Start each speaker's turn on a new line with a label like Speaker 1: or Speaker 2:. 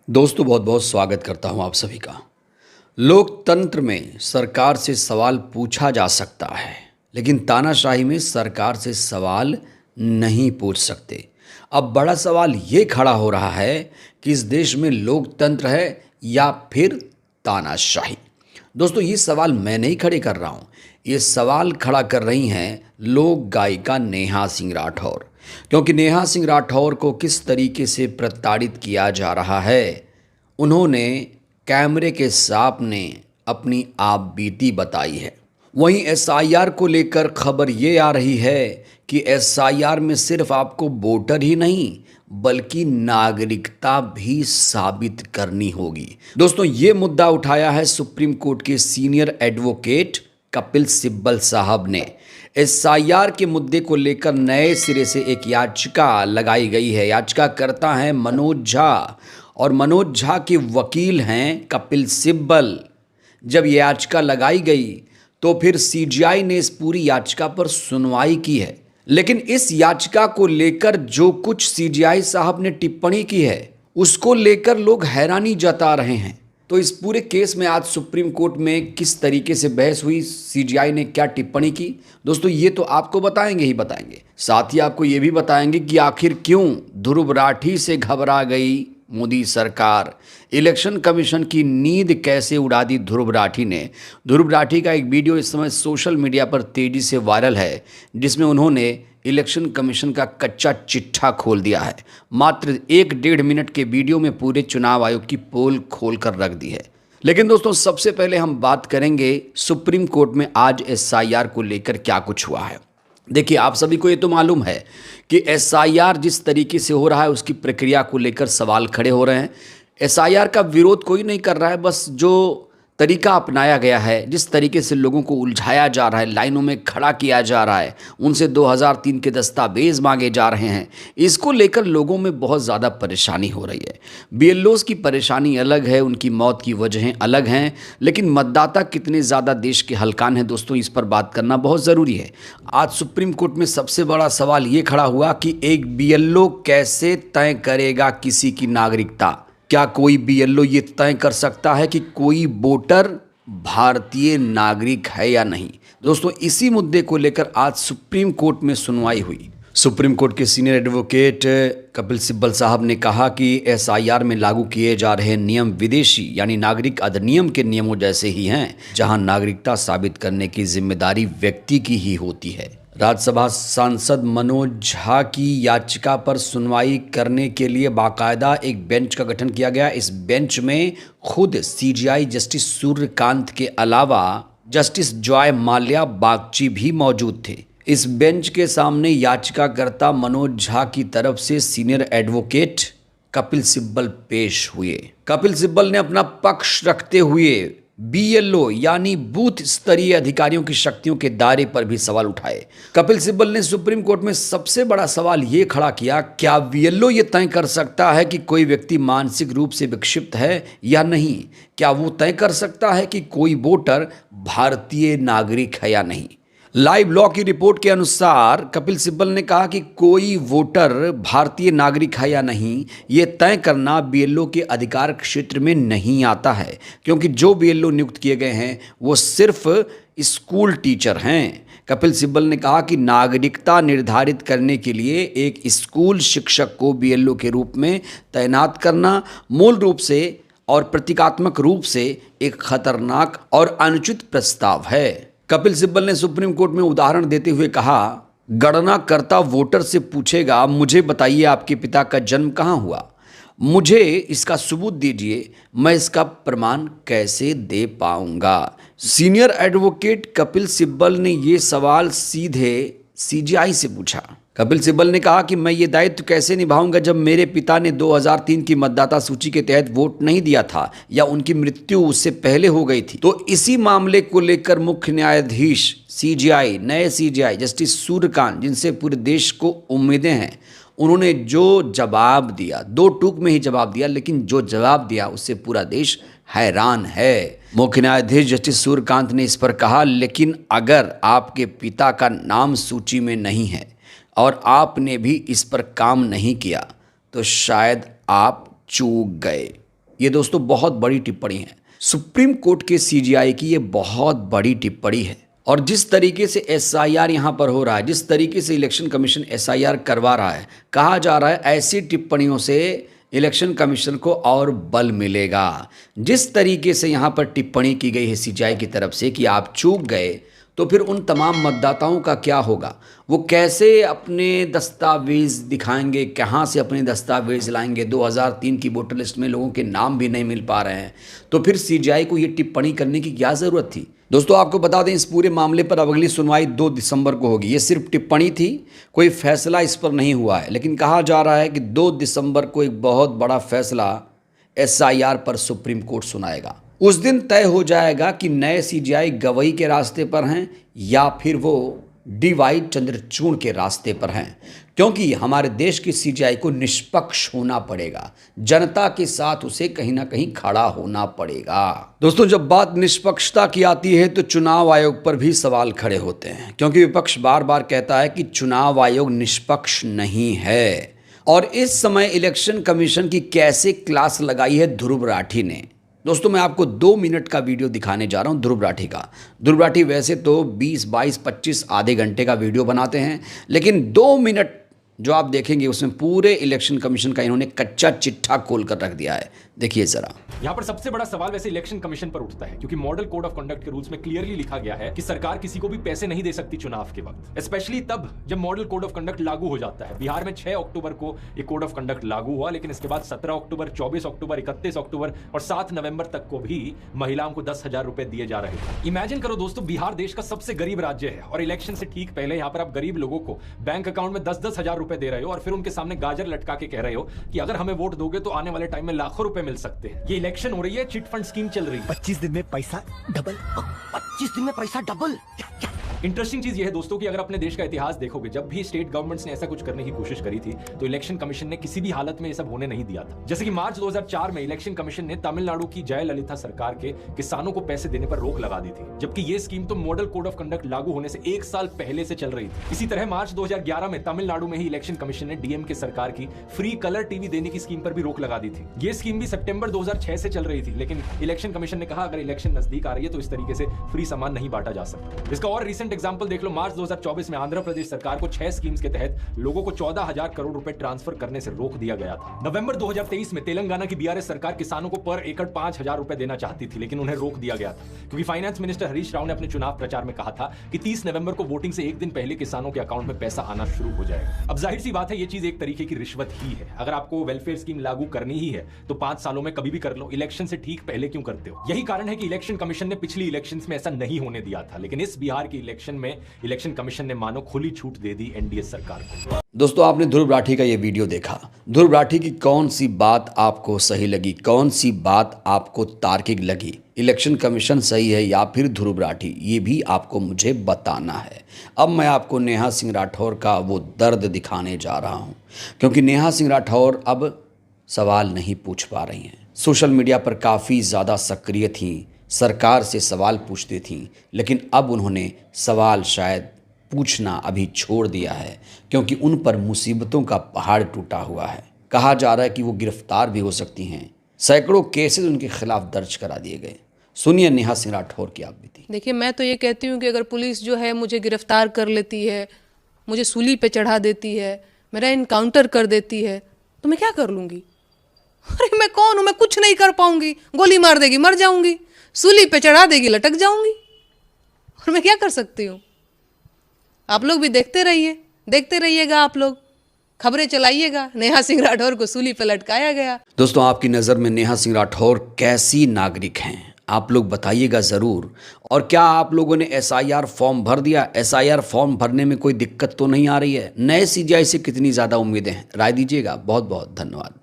Speaker 1: दोस्तों बहुत बहुत स्वागत करता हूं आप सभी का। लोकतंत्र में सरकार से सवाल पूछा जा सकता है, लेकिन तानाशाही में सरकार से सवाल नहीं पूछ सकते। अब बड़ा सवाल ये खड़ा हो रहा है कि इस देश में लोकतंत्र है या फिर तानाशाही। दोस्तों ये सवाल मैं नहीं खड़े कर रहा हूँ, ये सवाल खड़ा कर रही हैं लोक गायिका नेहा सिंह राठौर। क्योंकि नेहा सिंह राठौर को किस तरीके से प्रताड़ित किया जा रहा है, उन्होंने कैमरे के सामने अपनी आप बीती बताई है। वहीं एसआईआर को लेकर खबर ये आ रही है कि एसआईआर में सिर्फ आपको वोटर ही नहीं बल्कि नागरिकता भी साबित करनी होगी। दोस्तों ये मुद्दा उठाया है सुप्रीम कोर्ट के सीनियर एडवोकेट कपिल सिब्बल साहब ने। एसआईआर के मुद्दे को लेकर नए सिरे से एक याचिका लगाई गई है। याचिकाकर्ता हैं मनोज झा और मनोज झा के वकील हैं कपिल सिब्बल। जब यह याचिका लगाई गई तो फिर सीजीआई ने इस पूरी याचिका पर सुनवाई की है, लेकिन इस याचिका को लेकर जो कुछ सीजीआई साहब ने टिप्पणी की है उसको लेकर लोग हैरानी जता रहे हैं। तो इस पूरे केस में आज सुप्रीम कोर्ट में किस तरीके से बहस हुई, सीजीआई ने क्या टिप्पणी की, दोस्तों ये तो आपको बताएंगे ही बताएंगे। साथ ही आपको ये भी बताएंगे कि आखिर क्यों ध्रुव राठी से घबरा गई मोदी सरकार। इलेक्शन कमीशन की नींद कैसे उड़ा दी ध्रुव राठी ने। ध्रुव राठी का एक वीडियो इस समय सोशल मीडिया पर तेजी से वायरल है, जिसमें उन्होंने इलेक्शन कमीशन का कच्चा चिट्ठा खोल दिया है। मात्र 1-1.5 मिनट के वीडियो में पूरे चुनाव आयोग की पोल खोल कर रख दी है। लेकिन दोस्तों सबसे पहले हम बात करेंगे सुप्रीम कोर्ट में आज एसआईआर को लेकर क्या कुछ हुआ है। देखिए आप सभी को ये तो मालूम है कि एसआईआर जिस तरीके से हो रहा है उसकी प्रक्रिया को लेकर सवाल खड़े हो रहे हैं। एसआईआर का विरोध कोई नहीं कर रहा है, बस जो तरीका अपनाया गया है, जिस तरीके से लोगों को उलझाया जा रहा है, लाइनों में खड़ा किया जा रहा है, उनसे 2003 के दस्तावेज मांगे जा रहे हैं, इसको लेकर लोगों में बहुत ज़्यादा परेशानी हो रही है। बीएलओज़ की परेशानी अलग है, उनकी मौत की वजहें अलग हैं, लेकिन मतदाता कितने ज़्यादा देश के हलकान हैं दोस्तों, इस पर बात करना बहुत ज़रूरी है। आज सुप्रीम कोर्ट में सबसे बड़ा सवाल ये खड़ा हुआ कि एक बीएलओ कैसे तय करेगा किसी की नागरिकता। क्या कोई बीएलओ ये तय कर सकता है कि कोई वोटर भारतीय नागरिक है या नहीं। दोस्तों इसी मुद्दे को लेकर आज सुप्रीम कोर्ट में सुनवाई हुई। सुप्रीम कोर्ट के सीनियर एडवोकेट कपिल सिब्बल साहब ने कहा कि एसआईआर में लागू किए जा रहे नियम विदेशी यानी नागरिक अधिनियम के नियमों जैसे ही हैं, जहां नागरिकता साबित करने की जिम्मेदारी व्यक्ति की ही होती है। राज्यसभा सांसद मनोज झा की याचिका पर सुनवाई करने के लिए बाकायदा एक बेंच का गठन किया गया। इस बेंच में खुद सीजीआई जस्टिस सूर्यकांत के अलावा जस्टिस जॉय माल्या बागची भी मौजूद थे। इस बेंच के सामने याचिकाकर्ता मनोज झा की तरफ से सीनियर एडवोकेट कपिल सिब्बल पेश हुए। कपिल सिब्बल ने अपना पक्ष रखते हुए बीएलओ यानी बूथ स्तरीय अधिकारियों की शक्तियों के दायरे पर भी सवाल उठाए। कपिल सिब्बल ने सुप्रीम कोर्ट में सबसे बड़ा सवाल ये खड़ा किया, क्या बीएलओ ये तय कर सकता है कि कोई व्यक्ति मानसिक रूप से विक्षिप्त है या नहीं। क्या वो तय कर सकता है कि कोई वोटर भारतीय नागरिक है या नहीं। लाइव लॉ की रिपोर्ट के अनुसार कपिल सिब्बल ने कहा कि कोई वोटर भारतीय नागरिक है या नहीं ये तय करना बीएलओ के अधिकार क्षेत्र में नहीं आता है, क्योंकि जो बीएलओ नियुक्त किए गए हैं वो सिर्फ स्कूल टीचर हैं। कपिल सिब्बल ने कहा कि नागरिकता निर्धारित करने के लिए एक स्कूल शिक्षक को बीएलओ के रूप में तैनात करना मूल रूप से और प्रतीकात्मक रूप से एक खतरनाक और अनुचित प्रस्ताव है। कपिल सिब्बल ने सुप्रीम कोर्ट में उदाहरण देते हुए कहा, गणनाकर्ता वोटर से पूछेगा, मुझे बताइए आपके पिता का जन्म कहाँ हुआ, मुझे इसका सबूत दीजिए, मैं इसका प्रमाण कैसे दे पाऊंगा। सीनियर एडवोकेट कपिल सिब्बल ने ये सवाल सीधे सीजीआई से पूछा। कपिल सिब्बल ने कहा कि मैं ये दायित्व कैसे निभाऊंगा जब मेरे पिता ने 2003 की मतदाता सूची के तहत वोट नहीं दिया था या उनकी मृत्यु उससे पहले हो गई थी। तो इसी मामले को लेकर मुख्य न्यायाधीश सीजीआई, नए सीजीआई जस्टिस सूर्यकांत, जिनसे पूरे देश को उम्मीदें हैं, उन्होंने जो जवाब दिया, 2 टूक में ही जवाब दिया, लेकिन जो जवाब दिया उससे पूरा देश हैरान है। मुख्य न्यायाधीश जस्टिस सूर्यकांत ने इस पर कहा, लेकिन अगर आपके पिता का नाम सूची में नहीं है और आपने भी इस पर काम नहीं किया तो शायद आप चूक गए। ये दोस्तों बहुत बड़ी टिप्पणी है। सुप्रीम कोर्ट के सीजीआई की ये बहुत बड़ी टिप्पणी है। और जिस तरीके से एसआईआर यहाँ पर हो रहा है, जिस तरीके से इलेक्शन कमीशन एसआईआर करवा रहा है, कहा जा रहा है ऐसी टिप्पणियों से इलेक्शन कमीशन को और बल मिलेगा। जिस तरीके से यहाँ पर टिप्पणी की गई है सीजीआई की तरफ से कि आप चूक गए, तो फिर उन तमाम मतदाताओं का क्या होगा? वो कैसे अपने दस्तावेज़ दिखाएंगे, कहाँ से अपने दस्तावेज़ लाएंगे? 2003 की वोटर लिस्ट में लोगों के नाम भी नहीं मिल पा रहे हैं, तो फिर सीजीआई को ये टिप्पणी करने की क्या ज़रूरत थी? दोस्तों आपको बता दें, इस पूरे मामले पर अब अगली सुनवाई 2 दिसंबर को होगी। ये सिर्फ टिप्पणी थी, कोई फैसला इस पर नहीं हुआ है, लेकिन कहा जा रहा है कि 2 दिसंबर को एक बहुत बड़ा फैसला एसआईआर पर सुप्रीम कोर्ट सुनाएगा। उस दिन तय हो जाएगा कि नए सीजीआई गवई के रास्ते पर हैं या फिर वो डीवाई चंद्रचूड़ के रास्ते पर हैं, क्योंकि हमारे देश की सीजीआई को निष्पक्ष होना पड़ेगा। जनता के साथ उसे कहीं ना कहीं खड़ा होना पड़ेगा। दोस्तों जब बात निष्पक्षता की आती है तो चुनाव आयोग पर भी सवाल खड़े होते हैं, क्योंकि विपक्ष बार बार कहता है कि चुनाव आयोग निष्पक्ष नहीं है। और इस समय इलेक्शन कमीशन की कैसे क्लास लगाई है ध्रुव राठी ने। दोस्तों मैं आपको 2 मिनट का वीडियो दिखाने जा रहा हूं ध्रुव राठी का। ध्रुव राठी वैसे तो 20, 22, 25 आधे घंटे का वीडियो बनाते हैं, लेकिन 2 मिनट जो आप देखेंगे उसमें पूरे इलेक्शन कमीशन का इन्होंने कच्चा चिट्ठा खोल कर रख दिया है। देखिए जरा।
Speaker 2: यहाँ पर सबसे बड़ा सवाल वैसे इलेक्शन कमीशन पर उठता है, क्योंकि मॉडल कोड ऑफ कंडक्ट के रूल्स में क्लियरली लिखा गया है कि सरकार किसी को भी पैसे नहीं दे सकती चुनाव के वक्त, स्पेशली तब जब मॉडल कोड ऑफ कंडक्ट लागू हो जाता है। बिहार में 6 अक्टूबर को ये कोड ऑफ कंडक्ट लागू हुआ, लेकिन इसके बाद 17 अक्टूबर, 24 अक्टूबर, 31 अक्टूबर और 7 नवंबर तक को भी महिलाओं को 10,000 रुपए दिए जा रहे थे। इमेजिन करो दोस्तों, बिहार देश का सबसे गरीब राज्य है और इलेक्शन से ठीक पहले यहाँ पर आप गरीब लोगों को बैंक अकाउंट में 10-10 हजार रुपए दे रहे हो और फिर उनके सामने गाजर लटका के कह रहे हो कि अगर हमें वोट दोगे तो आने वाले टाइम में लाखों रुपए मिल सकते हैं। ये इलेक्शन हो रही है, चिट फंड स्कीम चल रही है।
Speaker 3: 25 दिन में पैसा डबल, 25 दिन में पैसा डबल।
Speaker 2: इंटरेस्टिंग चीज यह है दोस्तों कि अगर अपने देश का इतिहास देखोगे, जब भी स्टेट गवर्नमेंट्स ने ऐसा कुछ करने की कोशिश करी थी तो इलेक्शन कमीशन ने किसी भी हालत में ये सब होने नहीं दिया था। जैसे कि मार्च 2004 में इलेक्शन कमीशन ने तमिलनाडु की जयललिता सरकार के किसानों को पैसे देने पर रोक लगा दी थी, जबकि ये स्कीम तो मॉडल कोड ऑफ कंडक्ट लागू होने से 1 साल पहले से चल रही थी। इसी तरह मार्च 2011 में तमिलनाडु में ही इलेक्शन कमीशन ने डीएमके सरकार की फ्री कलर टीवी देने की स्कीम पर भी रोक लगा दी थी। ये स्कीम भी सितंबर 2006 से चल रही थी, लेकिन इलेक्शन कमीशन ने कहा अगर इलेक्शन नजदीक आ रही है तो इस तरीके से फ्री सामान नहीं बांटा जा सकता। इसका और रिसेंट एग्जांपल देख लो, मार्च 2024 में आंध्र प्रदेश सरकार को 6 स्कीम्स के तहत लोगों को 14,000 करोड़ रुपए ट्रांसफर करने से रोक दिया गया था। नवंबर 2023 में तेलंगाना की बीआरएस सरकार किसानों को पर एकड़ 5,000 रुपए देना चाहती थी, लेकिन उन्हें रोक दिया गया था, क्योंकि फाइनेंस मिनिस्टर हरीश राव ने अपने चुनाव प्रचार में कहा था कि 30 नवंबर को वोटिंग से 1 दिन पहले किसानों के अकाउंट में पैसा आना शुरू हो जाएगा। अब जाहिर सी बात है, ये चीज एक तरीके की रिश्वत ही है। अगर आपको वेलफेयर स्कीम लागू करनी ही है तो 5 सालों में कभी भी कर लो, इलेक्शन से ठीक पहले क्यों करते हो? यही कारण है कि इलेक्शन कमीशन ने पिछली इलेक्शंस में ऐसा नहीं होने दिया था, लेकिन इस बिहार की इलेक्शन में इलेक्शन कमीशन ने मानो खुली छूट दे दी एनडीए सरकार को।
Speaker 1: दोस्तों आपने ध्रुव राठी का ये वीडियो देखा। ध्रुव राठी की कौन सी बात आपको सही लगी, कौन सी बात आपको तार्किक लगी? इलेक्शन कमीशन सही है या फिर ध्रुव राठी, ये भी आपको मुझे बताना है। अब मैं आपको नेहा सिंह राठौर का वो दर्द दिखाने जा रहा हूँ, क्योंकि नेहा सिंह राठौर अब सवाल नहीं पूछ पा रही हैं। सोशल मीडिया पर काफ़ी ज़्यादा सक्रिय थीं, सरकार से सवाल पूछती थीं, लेकिन अब उन्होंने सवाल शायद पूछना अभी छोड़ दिया है, क्योंकि उन पर मुसीबतों का पहाड़ टूटा हुआ है। कहा जा रहा है कि वो गिरफ्तार भी हो सकती हैं। सैकड़ों केसेस उनके खिलाफ दर्ज करा दिए गए। सुनिए नेहा सिंह राठौर की आप बीती।
Speaker 4: देखिए, मैं तो ये कहती हूँ कि अगर पुलिस जो है मुझे गिरफ्तार कर लेती है, मुझे सूली पे चढ़ा देती है, मेरा इनकाउंटर कर देती है, तो मैं क्या कर लूँगी? अरे मैं कौन हूँ? मैं कुछ नहीं कर पाऊंगी। गोली मार देगी, मर जाऊंगी। सूली पे चढ़ा देगी, लटक जाऊंगी। और मैं क्या कर सकती हूँ? आप लोग भी देखते रहिएगा। आप लोग खबरें चलाइएगा, नेहा सिंह राठौर को सूली पे लटकाया गया।
Speaker 1: दोस्तों आपकी नज़र में नेहा सिंह राठौर कैसी नागरिक हैं, आप लोग बताइएगा ज़रूर। और क्या आप लोगों ने एसआईआर फॉर्म भर दिया? एसआईआर फॉर्म भरने में कोई दिक्कत तो नहीं आ रही है? नए सीजीआई से कितनी ज़्यादा उम्मीदें हैं? राय दीजिएगा। बहुत बहुत धन्यवाद।